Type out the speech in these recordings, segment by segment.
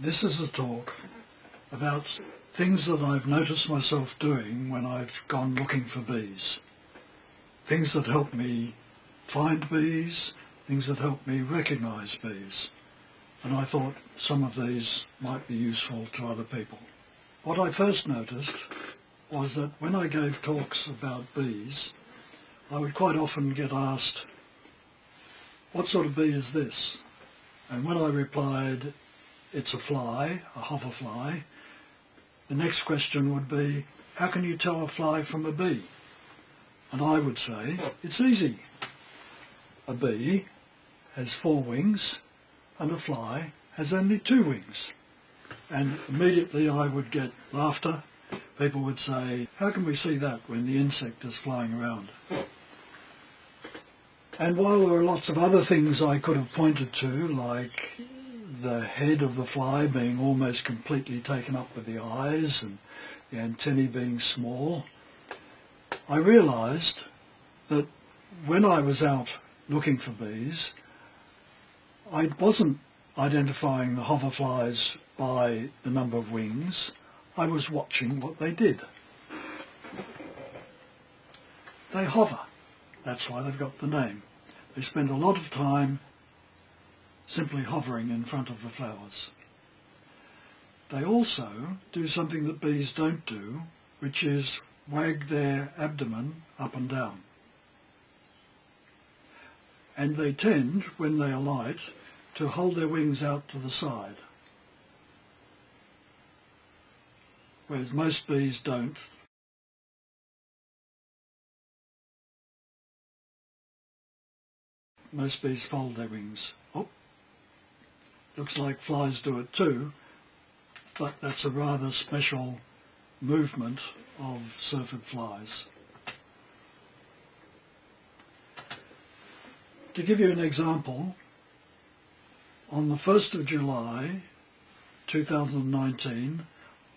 This is a talk about things that I've noticed myself doing when I've gone looking for bees. Things that help me find bees, things that help me recognise bees. And I thought some of these might be useful to other people. What I first noticed was that when I gave talks about bees, I would quite often get asked, "What sort of bee is this?" And when I replied, "It's a fly, a hoverfly," the next question would be, "How can you tell a fly from a bee?" And I would say, "It's easy. A bee has 4 wings and a fly has only 2 wings." And immediately I would get laughter. People would say, "How can we see that when the insect is flying around?" And while there are lots of other things I could have pointed to, like the head of the fly being almost completely taken up with the eyes and the antennae being small, I realised that when I was out looking for bees, I wasn't identifying the hoverflies by the number of wings. I was watching what they did. They hover. That's why they've got the name. They spend a lot of time simply hovering in front of the flowers. They also do something that bees don't do, which is wag their abdomen up and down. And they tend, when they alight, to hold their wings out to the side, whereas most bees don't. Most bees fold their wings. Oh, looks like flies do it too, but that's a rather special movement of syrphid flies. To give you an example, on the 1st of July 2019,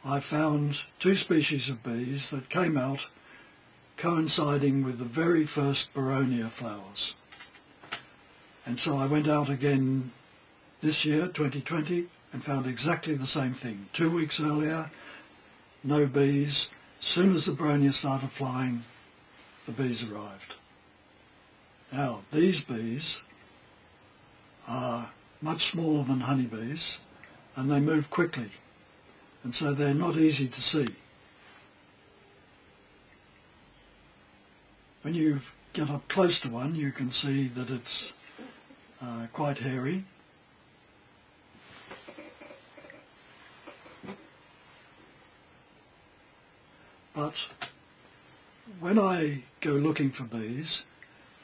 I found 2 species of bees that came out coinciding with the very first Boronia flowers. And so I went out again this year, 2020, and found exactly the same thing. 2 weeks earlier, no bees. As soon as the Boronia started flying, the bees arrived. Now, these bees are much smaller than honeybees, and they move quickly, and so they're not easy to see. When you get up close to one, you can see that it's quite hairy. But when I go looking for bees,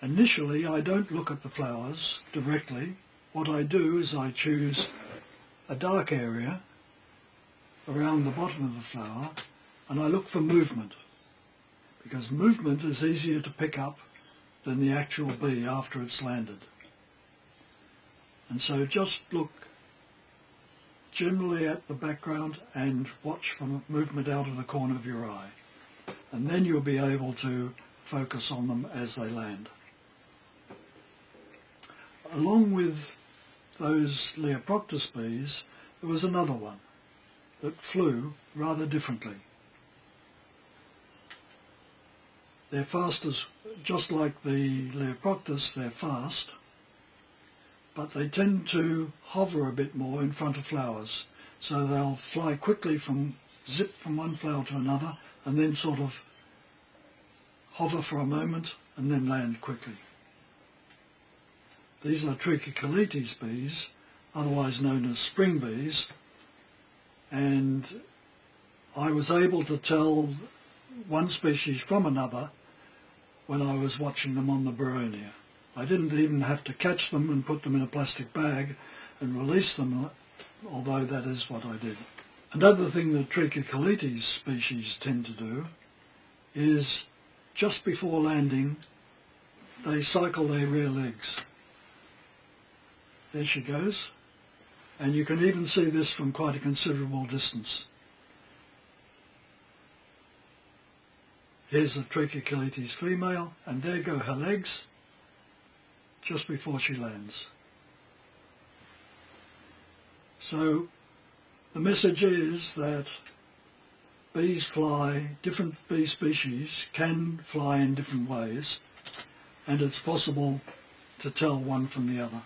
initially I don't look at the flowers directly. What I do is I choose a dark area around the bottom of the flower and I look for movement, because movement is easier to pick up than the actual bee after it's landed. And so just look generally at the background and watch for movement out of the corner of your eye. And then you'll be able to focus on them as they land. Along with those Leoproctus bees, there was another one that flew rather differently. They're fast just like the Leoproctus, they're fast, but they tend to hover a bit more in front of flowers. So they'll fly quickly zip from one flower to another, and then sort of hover for a moment and then land quickly. These are Trichocallitis bees, otherwise known as spring bees, and I was able to tell one species from another when I was watching them on the Boronia. I didn't even have to catch them and put them in a plastic bag and release them, although that is what I did. Another thing that Trichocallitis species tend to do is just before landing, they cycle their rear legs. There she goes. And you can even see this from quite a considerable distance. Here's a Trichocallitis female, and there go her legs just before she lands. So The message is that bees fly, different bee species can fly in different ways, and it's possible to tell one from the other.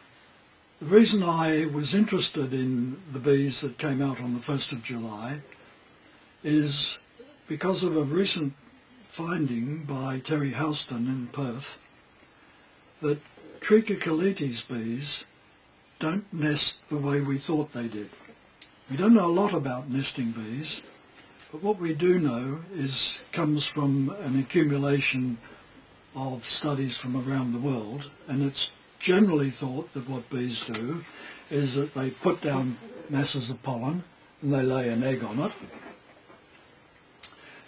The reason I was interested in the bees that came out on the 1st of July is because of a recent finding by Terry Houston in Perth that Trichocallitis bees don't nest the way we thought they did. We don't know a lot about nesting bees, but what we do know comes from an accumulation of studies from around the world, and it's generally thought that what bees do is that they put down masses of pollen and they lay an egg on it.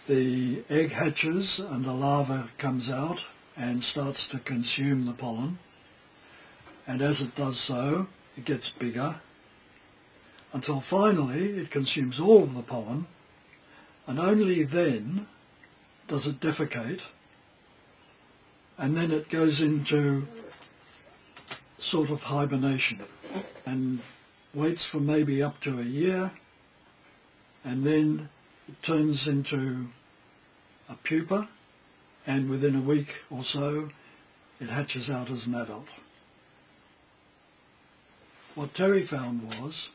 The egg hatches and a larva comes out and starts to consume the pollen, and as it does so it gets bigger until finally it consumes all of the pollen, and only then does it defecate, and then it goes into sort of hibernation and waits for maybe up to a year, and then it turns into a pupa, and within a week or so it hatches out as an adult. What Terry found was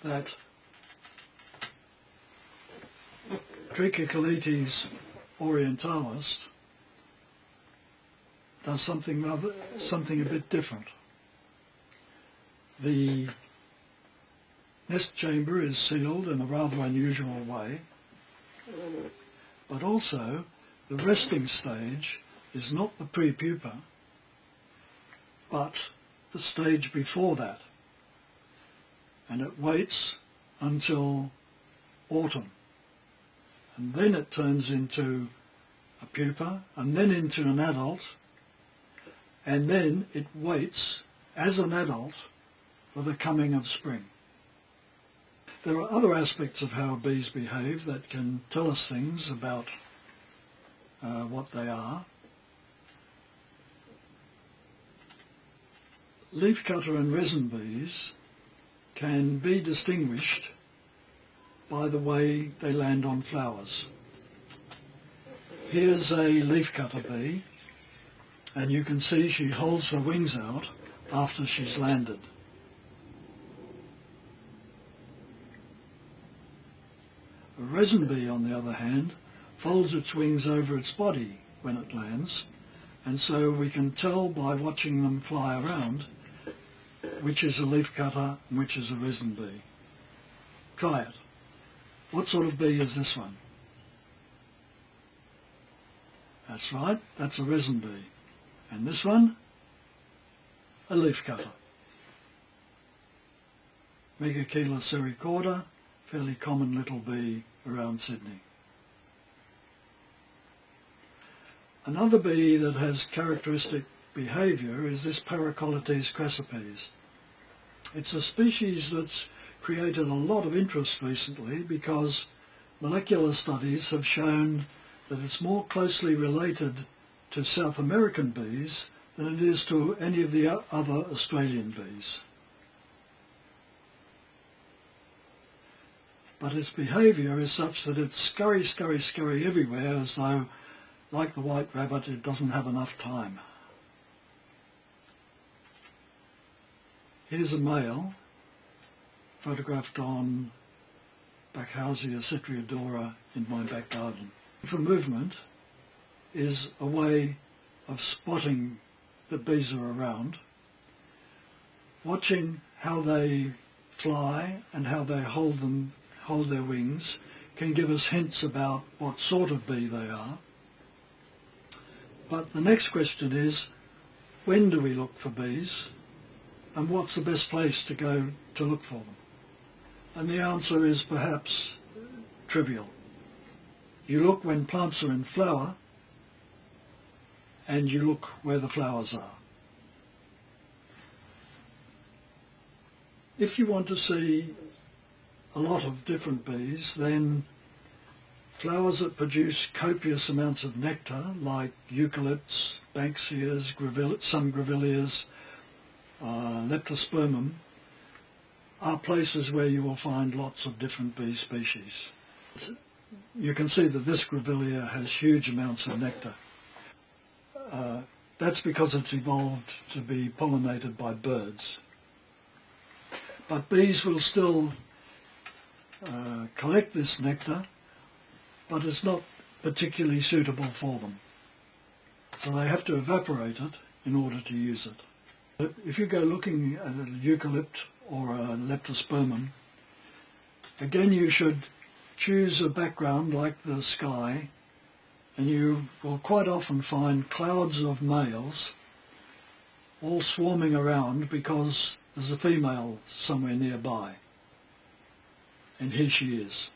that Trichocallitis orientalis does something a bit different. The nest chamber is sealed in a rather unusual way, but also the resting stage is not the pre-pupa, but the stage before that, and it waits until autumn, and then it turns into a pupa and then into an adult, and then it waits as an adult for the coming of spring. There are other aspects of how bees behave that can tell us things about what they are. Leafcutter and resin bees can be distinguished by the way they land on flowers. Here's a leafcutter bee, and you can see she holds her wings out after she's landed. A resin bee, on the other hand, folds its wings over its body when it lands, and so we can tell by watching them fly around which is a leafcutter and which is a resin bee. Try it. What sort of bee is this one? That's right, that's a resin bee. And this one? A leafcutter. Megachila sericorda, fairly common little bee around Sydney. Another bee that has characteristic behaviour is this Paracollites crassipes. It's a species that's created a lot of interest recently because molecular studies have shown that it's more closely related to South American bees than it is to any of the other Australian bees. But its behaviour is such that it's scurry, scurry, scurry everywhere, as though, like the white rabbit, it doesn't have enough time. Here's a male, photographed on Backhausia citriodora in my back garden. For movement is a way of spotting that bees are around, watching how they fly and how they hold their wings can give us hints about what sort of bee they are. But the next question is, when do we look for bees, and what's the best place to go to look for them? And the answer is perhaps trivial. You look when plants are in flower, and you look where the flowers are. If you want to see a lot of different bees, then flowers that produce copious amounts of nectar, like eucalypts, banksias, some grevilleas, leptospermum, are places where you will find lots of different bee species. You can see that this grevillea has huge amounts of nectar. That's because it's evolved to be pollinated by birds. But bees will still collect this nectar, but it's not particularly suitable for them. So they have to evaporate it in order to use it. If you go looking at a eucalypt or a leptospermum, again you should choose a background like the sky, and you will quite often find clouds of males all swarming around because there's a female somewhere nearby, and here she is.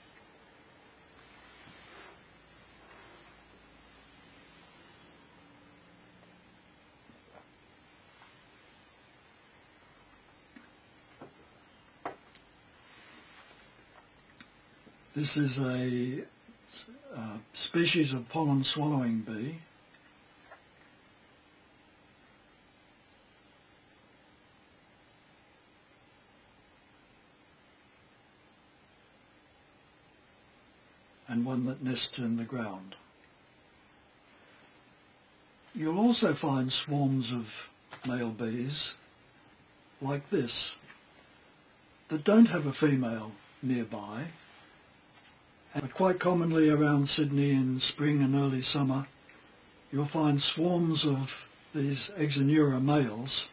This is a species of pollen swallowing bee. And one that nests in the ground. You'll also find swarms of male bees like this that don't have a female nearby. And quite commonly around Sydney in spring and early summer, you'll find swarms of these Exonura males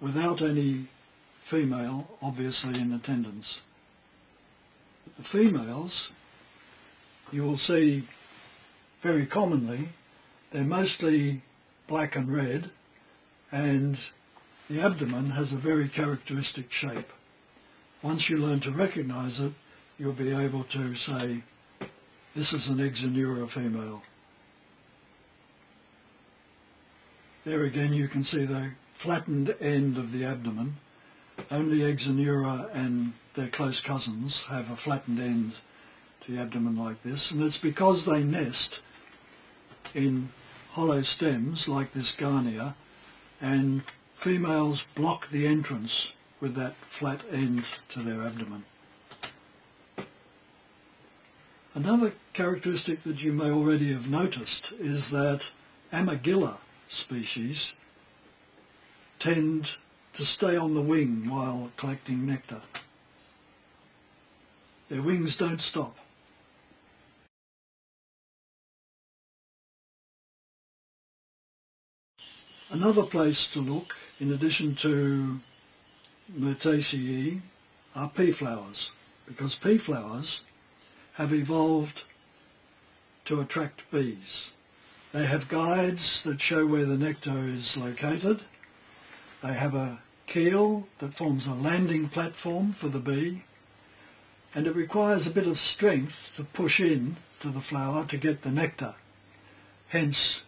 without any female obviously in attendance. The females, you will see very commonly, they're mostly black and red, and the abdomen has a very characteristic shape. Once you learn to recognise it, you'll be able to say, this is an Exonura female. There again you can see the flattened end of the abdomen. Only Exonura and their close cousins have a flattened end to the abdomen like this, and it's because they nest in hollow stems like this Garnia, and females block the entrance with that flat end to their abdomen. Another characteristic that you may already have noticed is that Amygilla species tend to stay on the wing while collecting nectar. Their wings don't stop. Another place to look, in addition to Myrtaceae, are pea flowers, because pea flowers have evolved to attract bees. They have guides that show where the nectar is located. They have a keel that forms a landing platform for the bee, and it requires a bit of strength to push in to the flower to get the nectar. Hence,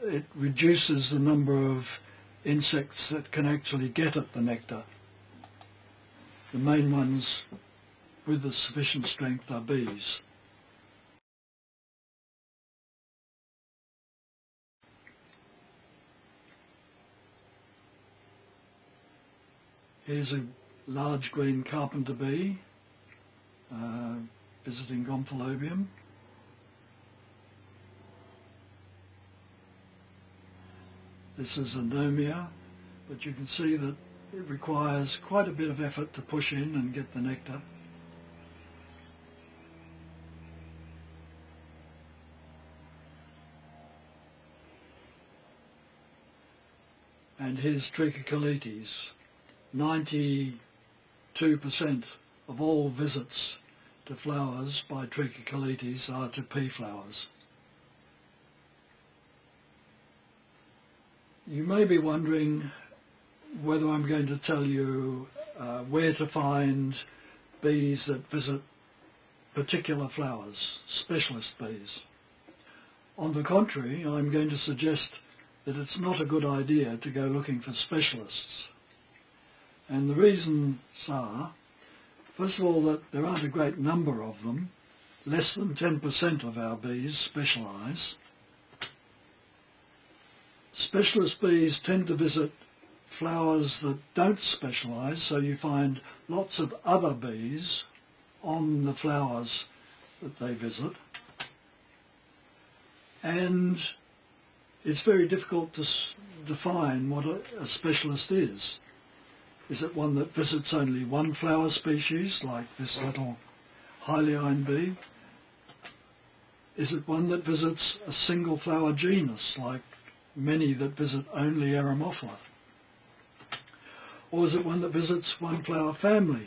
it reduces the number of insects that can actually get at the nectar. The main ones with the sufficient strength are bees. Here's a large green Carpenter bee visiting Gomphallobium. This is Anomia, but you can see that it requires quite a bit of effort to push in and get the nectar. And here's Trichocallitis. 92% of all visits to flowers by Trichocallitis are to pea flowers. You may be wondering whether I'm going to tell you where to find bees that visit particular flowers, specialist bees. On the contrary, I'm going to suggest that it's not a good idea to go looking for specialists. And the reasons are, first of all, that there aren't a great number of them. Less than 10% of our bees specialise. Specialist bees tend to visit flowers that don't specialise, so you find lots of other bees on the flowers that they visit, and it's very difficult to define what a specialist is. Is it one that visits only one flower species, like this little Hyliine bee? Is it one that visits a single flower genus, like many that visit only Aeromophila? Or is it one that visits one flower family,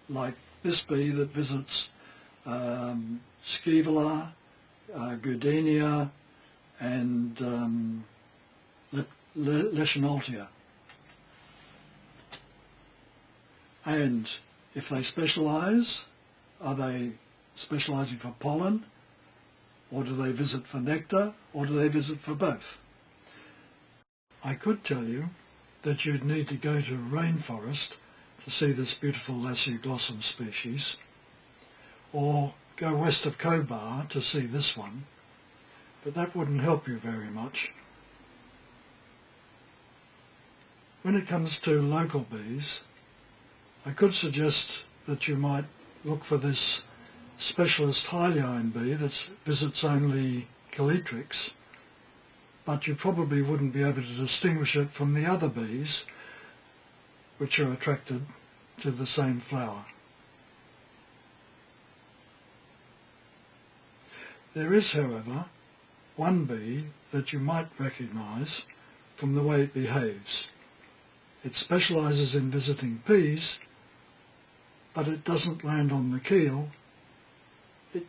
like this bee that visits Scaevola, Goodenia, and Leschenoltia? And if they specialise, are they specialising for pollen, or do they visit for nectar, or do they visit for both? I could tell you that you'd need to go to a rainforest to see this beautiful Lacia Glossum species, or go west of Cobar to see this one, but that wouldn't help you very much. When it comes to local bees, I could suggest that you might look for this specialist Hyliine bee that visits only Calitrix, but you probably wouldn't be able to distinguish it from the other bees which are attracted to the same flower. There is, however, one bee that you might recognise from the way it behaves. It specialises in visiting peas, but it doesn't land on the keel. It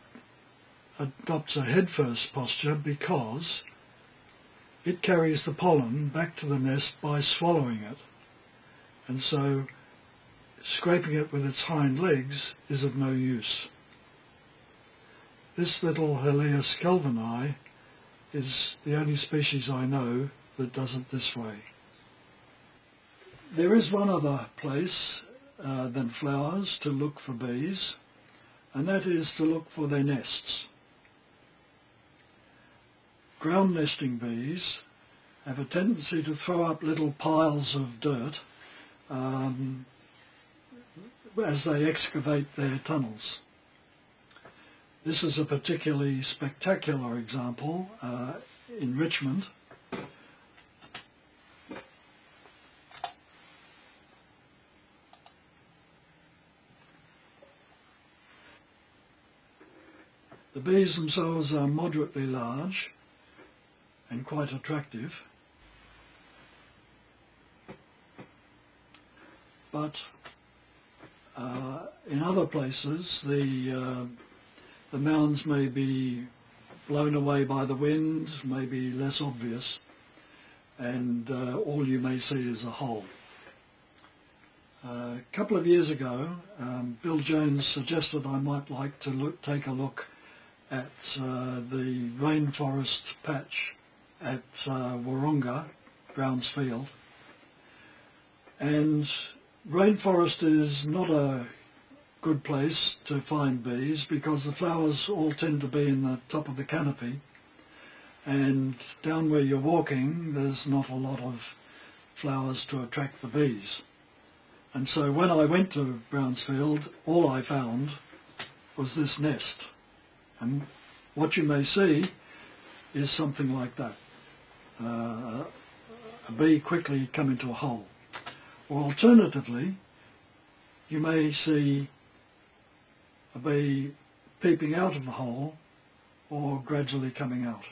adopts a head-first posture because it carries the pollen back to the nest by swallowing it, and so scraping it with its hind legs is of no use. This little Helias kelvini is the only species I know that does it this way. There is one other place than flowers to look for bees, and that is to look for their nests. Ground nesting bees have a tendency to throw up little piles of dirt as they excavate their tunnels. This is a particularly spectacular example in Richmond. The bees themselves are moderately large and quite attractive, but in other places the mounds may be blown away by the wind, may be less obvious, and all you may see is a hole. A couple of years ago, Bill Jones suggested I might like to take a look at the rainforest patch at Wahroonga, Browns Field. And rainforest is not a good place to find bees because the flowers all tend to be in the top of the canopy, and down where you're walking there's not a lot of flowers to attract the bees. And so when I went to Brownsfield, all I found was this nest. And what you may see is something like that. A bee quickly come into a hole. Or alternatively, you may see a bee peeping out of the hole or gradually coming out.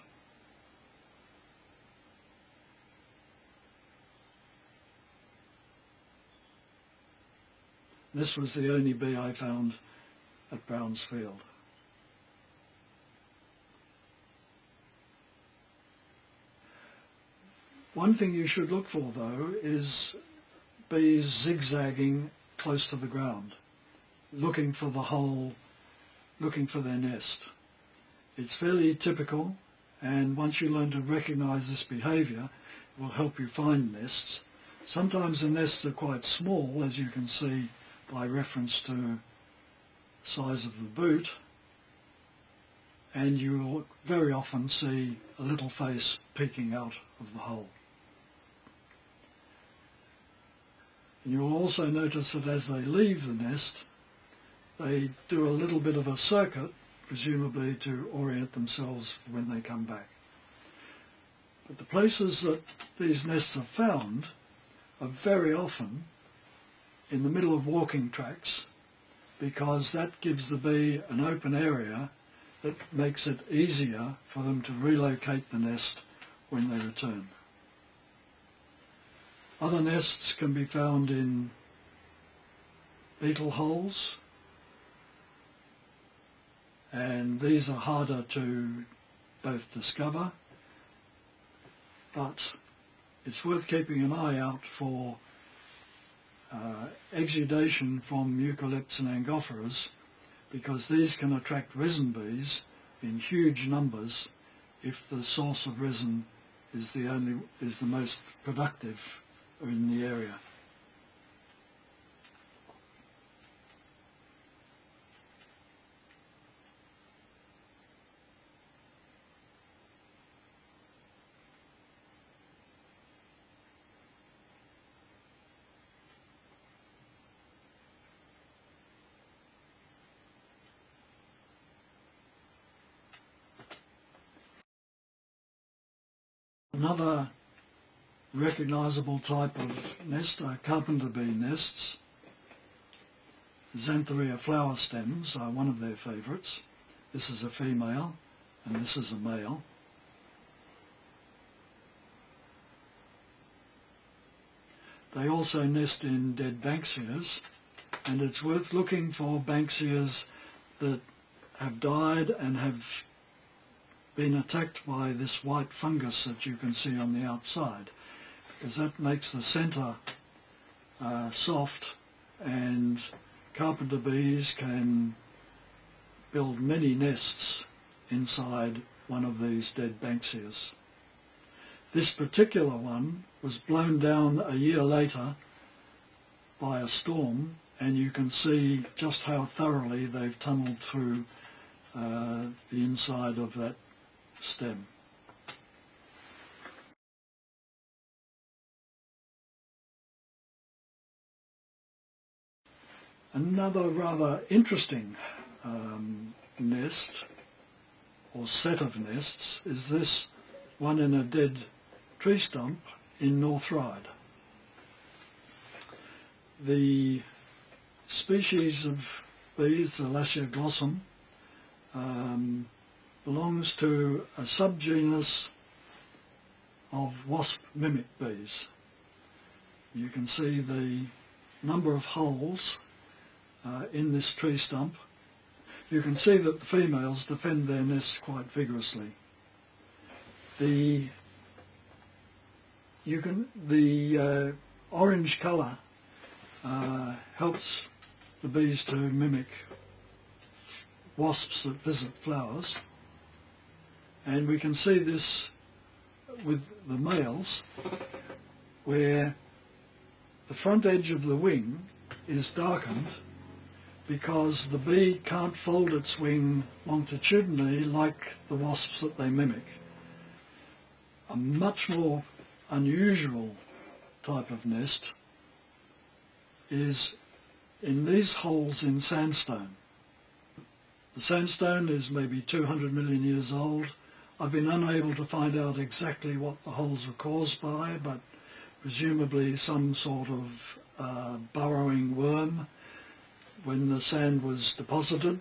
This was the only bee I found at Brownsfield. One thing you should look for, though, is bees zigzagging close to the ground, looking for the hole, looking for their nest. It's fairly typical, and once you learn to recognise this behaviour, it will help you find nests. Sometimes the nests are quite small, as you can see by reference to the size of the boot, and you will very often see a little face peeking out of the hole. And you'll also notice that as they leave the nest, they do a little bit of a circuit, presumably to orient themselves when they come back. But the places that these nests are found are very often in the middle of walking tracks, because that gives the bee an open area that makes it easier for them to relocate the nest when they return. Other nests can be found in beetle holes, and these are harder to both discover, but it's worth keeping an eye out for exudation from eucalypts and angophoras, because these can attract resin bees in huge numbers if the source of resin is the most productive in the area. Another recognisable type of nest are Carpenter Bee Nests. Xantheria flower stems are one of their favourites. This is a female and this is a male. They also nest in dead Banksias, and it's worth looking for Banksias that have died and have been attacked by this white fungus that you can see on the outside, because that makes the centre soft, and carpenter bees can build many nests inside one of these dead Banksias. This particular one was blown down a year later by a storm, and you can see just how thoroughly they've tunnelled through the inside of that stem. Another rather interesting nest or set of nests is this one in a dead tree stump in North Ryde. The species of bees, the Lacia Glossum, belongs to a subgenus of wasp mimic bees. You can see the number of holes in this tree stump. You can see that the females defend their nests quite vigorously. The orange colour helps the bees to mimic wasps that visit flowers, and we can see this with the males, where the front edge of the wing is darkened because the bee can't fold its wing longitudinally like the wasps that they mimic. A much more unusual type of nest is in these holes in sandstone. The sandstone is maybe 200 million years old. I've been unable to find out exactly what the holes were caused by, but presumably some sort of burrowing worm when the sand was deposited.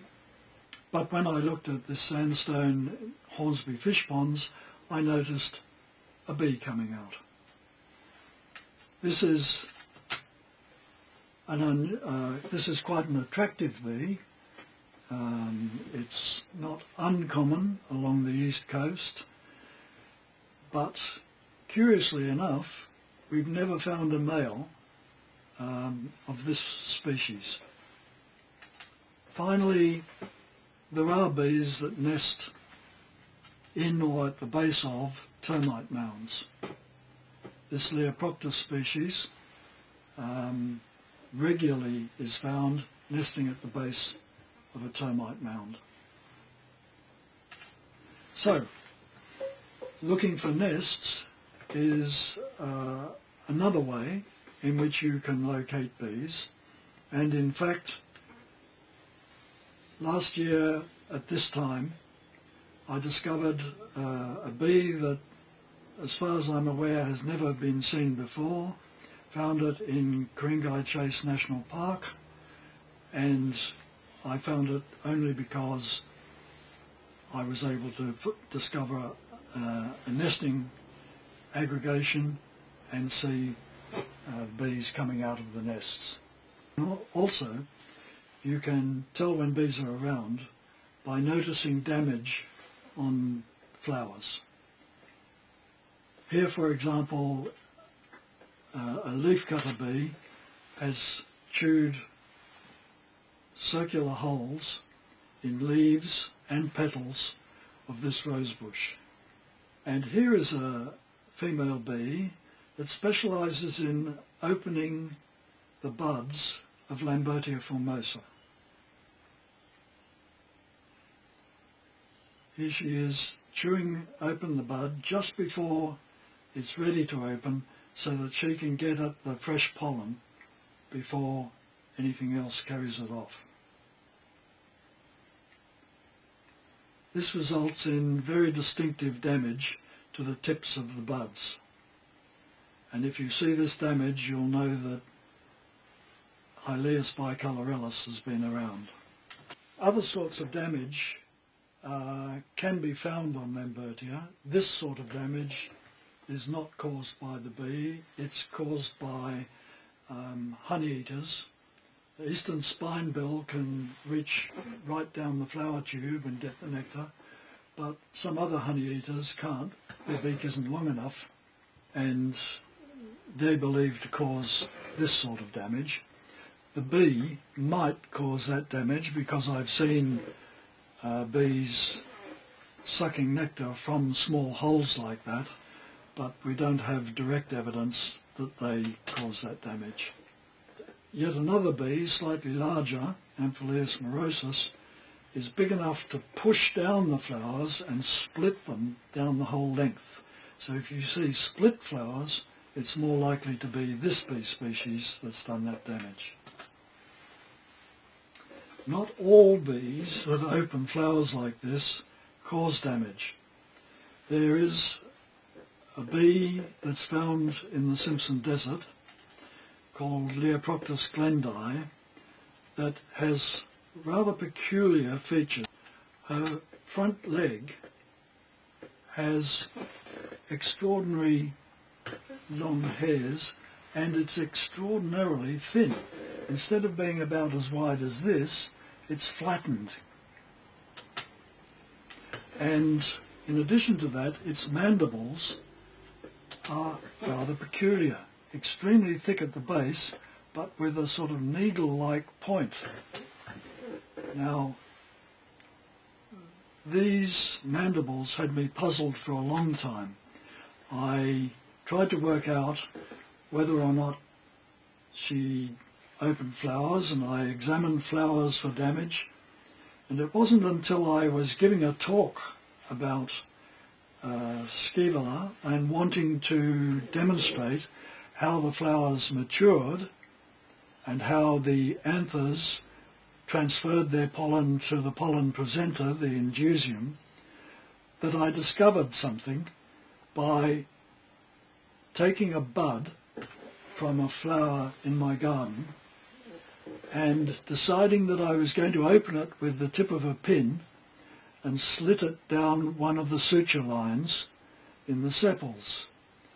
But when I looked at this sandstone Hornsby fish ponds, I noticed a bee coming out. This is quite an attractive bee. It's not uncommon along the east coast, but curiously enough, we've never found a male of this species. Finally, there are bees that nest in or at the base of termite mounds. This Leoproctus species regularly is found nesting at the base of a termite mound. So, looking for nests is another way in which you can locate bees. And in fact, last year at this time, I discovered a bee that, as far as I'm aware, has never been seen before. Found it in Ku-ring-gai Chase National Park, and I found it only because I was able to discover a nesting aggregation and see bees coming out of the nests. Also, you can tell when bees are around by noticing damage on flowers. Here, for example, a leafcutter bee has chewed circular holes in leaves and petals of this rosebush. And here is a female bee that specialises in opening the buds of Lambertia formosa. Here she is chewing open the bud just before it's ready to open, so that she can get at the fresh pollen before anything else carries it off. This results in very distinctive damage to the tips of the buds. And if you see this damage, you'll know that Hylaeus bicolorellus has been around. Other sorts of damage can be found on Lambertia. This sort of damage is not caused by the bee, it's caused by honey eaters. The eastern spinebill can reach right down the flower tube and get the nectar, but some other honey eaters can't. Their beak isn't long enough, and they're believed to cause this sort of damage. The bee might cause that damage because I've seen bees sucking nectar from small holes like that, but we don't have direct evidence that they cause that damage. Yet another bee, slightly larger, Amphileus morosus, is big enough to push down the flowers and split them down the whole length. So if you see split flowers, it's more likely to be this bee species that's done that damage. Not all bees that open flowers like this cause damage. There is a bee that's found in the Simpson Desert called Leoproctus Glendi that has rather peculiar features. Her front leg has extraordinary long hairs and it's extraordinarily thin. Instead of being about as wide as this, it's flattened. And in addition to that, its mandibles are rather peculiar, extremely thick at the base, but with a sort of needle-like point. Now, these mandibles had me puzzled for a long time. I tried to work out whether or not she opened flowers, and I examined flowers for damage, and it wasn't until I was giving a talk about Scaevola and wanting to demonstrate how the flowers matured and how the anthers transferred their pollen to the pollen presenter, the indusium, that I discovered something by taking a bud from a flower in my garden and deciding that I was going to open it with the tip of a pin and slit it down one of the suture lines in the sepals.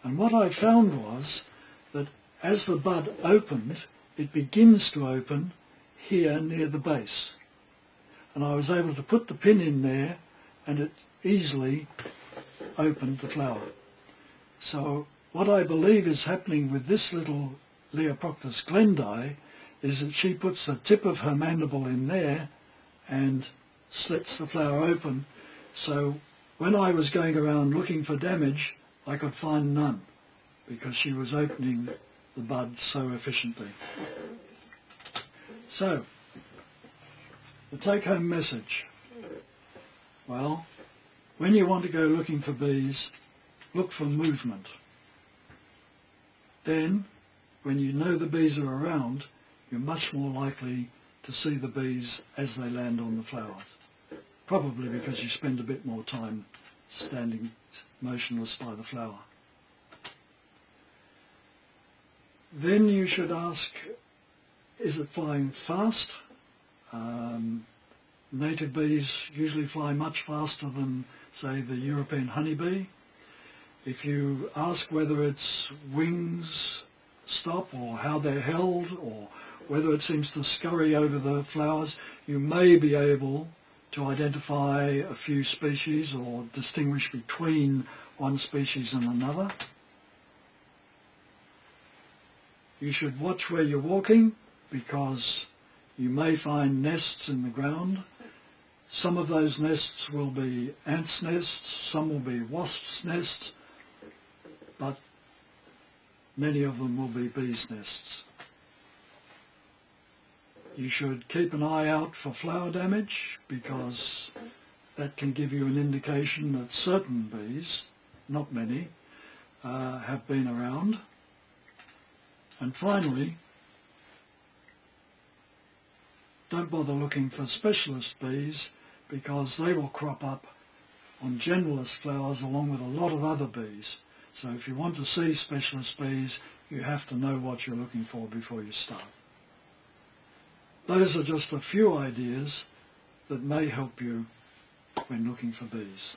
And what I found was that as the bud opened, it begins to open here near the base. And I was able to put the pin in there and it easily opened the flower. So what I believe is happening with this little Leoproctus Glendi is that she puts the tip of her mandible in there and slits the flower open. So when I was going around looking for damage, I could find none because she was opening the bud so efficiently. So, the take-home message. Well, when you want to go looking for bees, look for movement. Then, when you know the bees are around, you're much more likely to see the bees as they land on the flowers. Probably because you spend a bit more time standing motionless by the flower. Then you should ask, is it flying fast? Native bees usually fly much faster than, say, the European honeybee. If you ask whether its wings stop or how they're held or whether it seems to scurry over the flowers, you may be able to identify a few species or distinguish between one species and another. You should watch where you're walking because you may find nests in the ground. Some of those nests will be ants' nests, some will be wasps' nests, but many of them will be bees' nests. You should keep an eye out for flower damage because that can give you an indication that certain bees, not many, have been around. And finally, don't bother looking for specialist bees because they will crop up on generalist flowers along with a lot of other bees. So if you want to see specialist bees, you have to know what you're looking for before you start. Those are just a few ideas that may help you when looking for bees.